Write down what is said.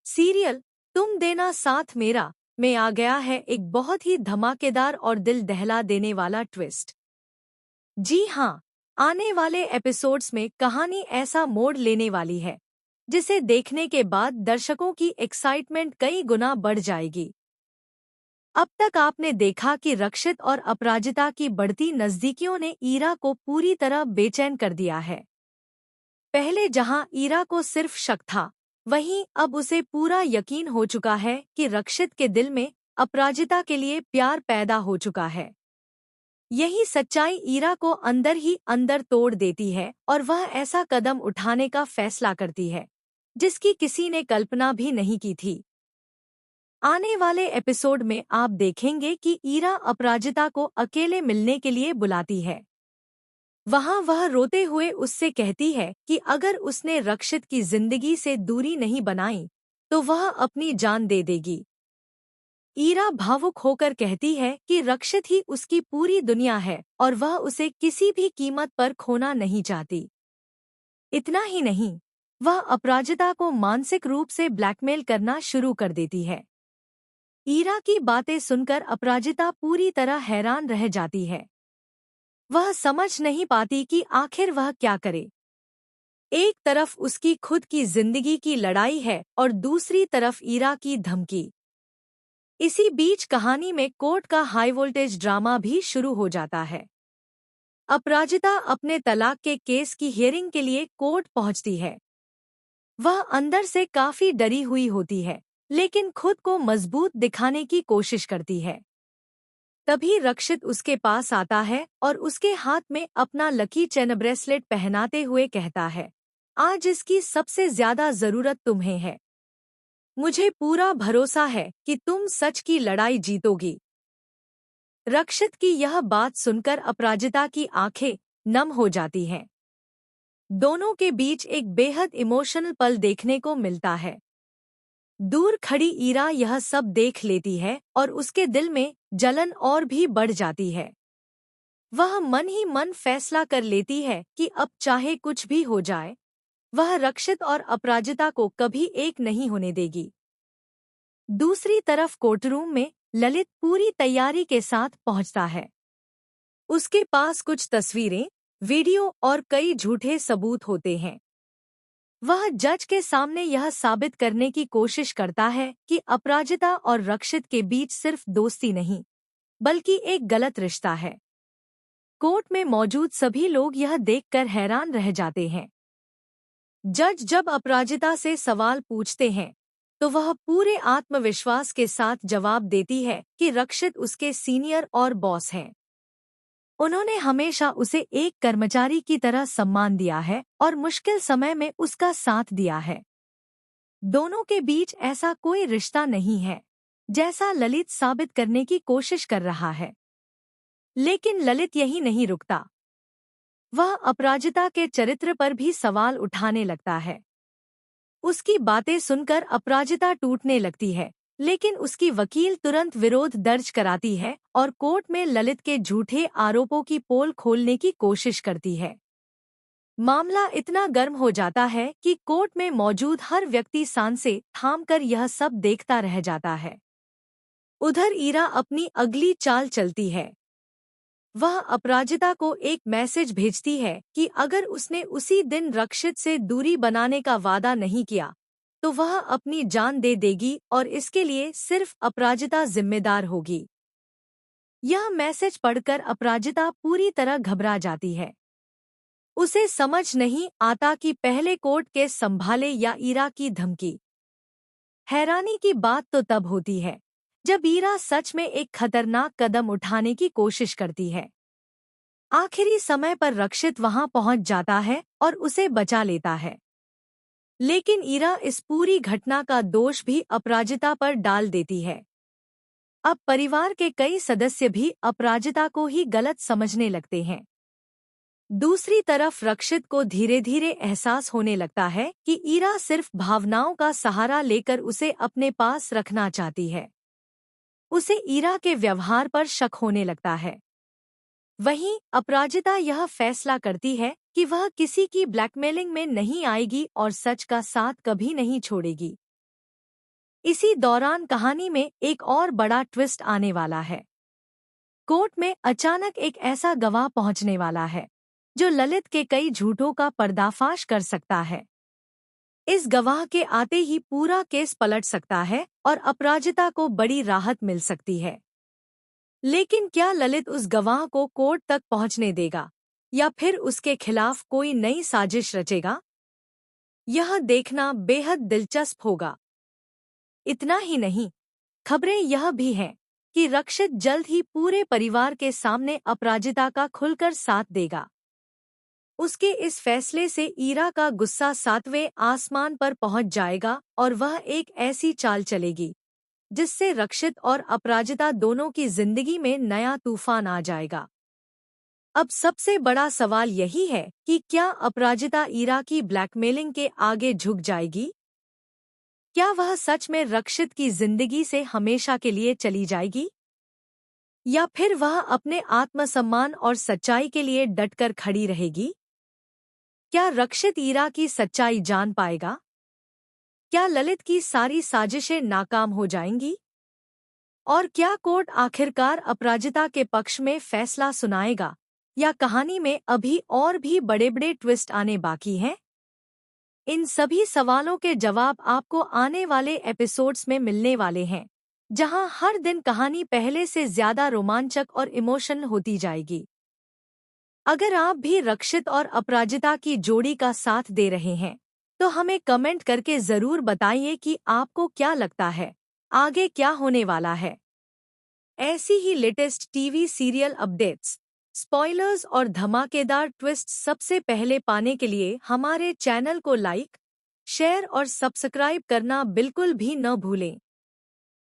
Serial तुम देना साथ मेरा में आ गया है एक बहुत ही धमाकेदार और दिल दहला देने वाला ट्विस्ट। जी हाँ, आने वाले एपिसोड्स में कहानी ऐसा मोड़ लेने वाली है जिसे देखने के बाद दर्शकों की एक्साइटमेंट कई गुना बढ़ जाएगी। अब तक आपने देखा कि रक्षित और अपराजिता की बढ़ती नजदीकियों ने ईरा को पूरी तरह बेचैन कर दिया है। पहले जहां ईरा को सिर्फ शक था, वहीं अब उसे पूरा यकीन हो चुका है कि रक्षित के दिल में अपराजिता के लिए प्यार पैदा हो चुका है। यही सच्चाई ईरा को अंदर ही अंदर तोड़ देती है और वह ऐसा कदम उठाने का फैसला करती है जिसकी किसी ने कल्पना भी नहीं की थी। आने वाले एपिसोड में आप देखेंगे कि ईरा अपराजिता को अकेले मिलने के लिए बुलाती है। वहां वह रोते हुए उससे कहती है कि अगर उसने रक्षित की जिंदगी से दूरी नहीं बनाई तो वह अपनी जान दे देगी। ईरा भावुक होकर कहती है कि रक्षित ही उसकी पूरी दुनिया है और वह उसे किसी भी कीमत पर खोना नहीं चाहती। इतना ही नहीं, वह अपराजिता को मानसिक रूप से ब्लैकमेल करना शुरू कर देती है। ईरा की बातें सुनकर अपराजिता पूरी तरह हैरान रह जाती है। वह समझ नहीं पाती कि आखिर वह क्या करे। एक तरफ उसकी खुद की जिंदगी की लड़ाई है और दूसरी तरफ ईरा की धमकी। इसी बीच कहानी में कोर्ट का हाई वोल्टेज ड्रामा भी शुरू हो जाता है। अपराजिता अपने तलाक के केस की हियरिंग के लिए कोर्ट पहुंचती है। वह अंदर से काफी डरी हुई होती है, लेकिन खुद को मजबूत दिखाने की कोशिश करती है। तभी रक्षित उसके पास आता है और उसके हाथ में अपना लकी चेन ब्रेसलेट पहनाते हुए कहता है, आज इसकी सबसे ज्यादा जरूरत तुम्हें है। मुझे पूरा भरोसा है कि तुम सच की लड़ाई जीतोगी। रक्षित की यह बात सुनकर अपराजिता की आंखें नम हो जाती हैं। दोनों के बीच एक बेहद इमोशनल पल देखने को मिलता है। दूर खड़ी ईरा यह सब देख लेती है और उसके दिल में जलन और भी बढ़ जाती है। वह मन ही मन फैसला कर लेती है कि अब चाहे कुछ भी हो जाए, वह रक्षित और अपराजिता को कभी एक नहीं होने देगी। दूसरी तरफ कोर्टरूम में ललित पूरी तैयारी के साथ पहुंचता है। उसके पास कुछ तस्वीरें, वीडियो और कई झूठे सबूत होते हैं। वह जज के सामने यह साबित करने की कोशिश करता है कि अपराजिता और रक्षित के बीच सिर्फ दोस्ती नहीं, बल्कि एक गलत रिश्ता है। कोर्ट में मौजूद सभी लोग यह देखकर हैरान रह जाते हैं। जज जब अपराजिता से सवाल पूछते हैं, तो वह पूरे आत्मविश्वास के साथ जवाब देती है कि रक्षित उसके सीनियर और बॉस हैं। उन्होंने हमेशा उसे एक कर्मचारी की तरह सम्मान दिया है और मुश्किल समय में उसका साथ दिया है। दोनों के बीच ऐसा कोई रिश्ता नहीं है, जैसा ललित साबित करने की कोशिश कर रहा है। लेकिन ललित यही नहीं रुकता। वह अपराजिता के चरित्र पर भी सवाल उठाने लगता है। उसकी बातें सुनकर अपराजिता टूटने लगती है, लेकिन उसकी वकील तुरंत विरोध दर्ज कराती है और कोर्ट में ललित के झूठे आरोपों की पोल खोलने की कोशिश करती है। मामला इतना गर्म हो जाता है कि कोर्ट में मौजूद हर व्यक्ति सांसें थामकर यह सब देखता रह जाता है। उधर ईरा अपनी अगली चाल चलती है। वह अपराजिता को एक मैसेज भेजती है कि अगर उसने उसी दिन रक्षित से दूरी बनाने का वादा नहीं किया, तो वह अपनी जान दे देगी और इसके लिए सिर्फ अपराजिता जिम्मेदार होगी। यह मैसेज पढ़कर अपराजिता पूरी तरह घबरा जाती है। उसे समझ नहीं आता कि पहले कोर्ट केस संभाले या ईरा की धमकी। हैरानी की बात तो तब होती है जब ईरा सच में एक खतरनाक कदम उठाने की कोशिश करती है। आखिरी समय पर रक्षित वहां पहुंच जाता है और उसे बचा लेता है। लेकिन ईरा इस पूरी घटना का दोष भी अपराजिता पर डाल देती है। अब परिवार के कई सदस्य भी अपराजिता को ही गलत समझने लगते हैं। दूसरी तरफ रक्षित को धीरे धीरे एहसास होने लगता है कि ईरा सिर्फ भावनाओं का सहारा लेकर उसे अपने पास रखना चाहती है। उसे ईरा के व्यवहार पर शक होने लगता है। वहीं अपराजिता यह फैसला करती है कि वह किसी की ब्लैकमेलिंग में नहीं आएगी और सच का साथ कभी नहीं छोड़ेगी। इसी दौरान कहानी में एक और बड़ा ट्विस्ट आने वाला है। कोर्ट में अचानक एक ऐसा गवाह पहुंचने वाला है जो ललित के कई झूठों का पर्दाफाश कर सकता है। इस गवाह के आते ही पूरा केस पलट सकता है और अपराजिता को बड़ी राहत मिल सकती है। लेकिन क्या ललित उस गवाह को कोर्ट तक पहुंचने देगा या फिर उसके खिलाफ कोई नई साजिश रचेगा? यह देखना बेहद दिलचस्प होगा। इतना ही नहीं, खबरें यह भी हैं कि रक्षित जल्द ही पूरे परिवार के सामने अपराजिता का खुलकर साथ देगा। उसके इस फैसले से ईरा का गुस्सा 7वें आसमान पर पहुंच जाएगा और वह एक ऐसी चाल चलेगी जिससे रक्षित और अपराजिता दोनों की जिंदगी में नया तूफान आ जाएगा। अब सबसे बड़ा सवाल यही है कि क्या अपराजिता ईरा की ब्लैकमेलिंग के आगे झुक जाएगी? क्या वह सच में रक्षित की जिंदगी से हमेशा के लिए चली जाएगी? या फिर वह अपने आत्मसम्मान और सच्चाई के लिए डटकर खड़ी रहेगी? क्या रक्षित ईरा की सच्चाई जान पाएगा? क्या ललित की सारी साजिशें नाकाम हो जाएंगी? और क्या कोर्ट आखिरकार अपराजिता के पक्ष में फैसला सुनाएगा या कहानी में अभी और भी बड़े-बड़े ट्विस्ट आने बाकी हैं? इन सभी सवालों के जवाब आपको आने वाले एपिसोड्स में मिलने वाले हैं, जहां हर दिन कहानी पहले से ज्यादा रोमांचक और इमोशनल होती जाएगी। अगर आप भी रक्षित और अपराजिता की जोड़ी का साथ दे रहे हैं, तो हमें कमेंट करके जरूर बताइए कि आपको क्या लगता है, आगे क्या होने वाला है। ऐसी ही latest TV serial updates, spoilers और धमाकेदार ट्विस्ट सबसे पहले पाने के लिए हमारे चैनल को लाइक, शेयर और सब्सक्राइब करना बिल्कुल भी न भूलें।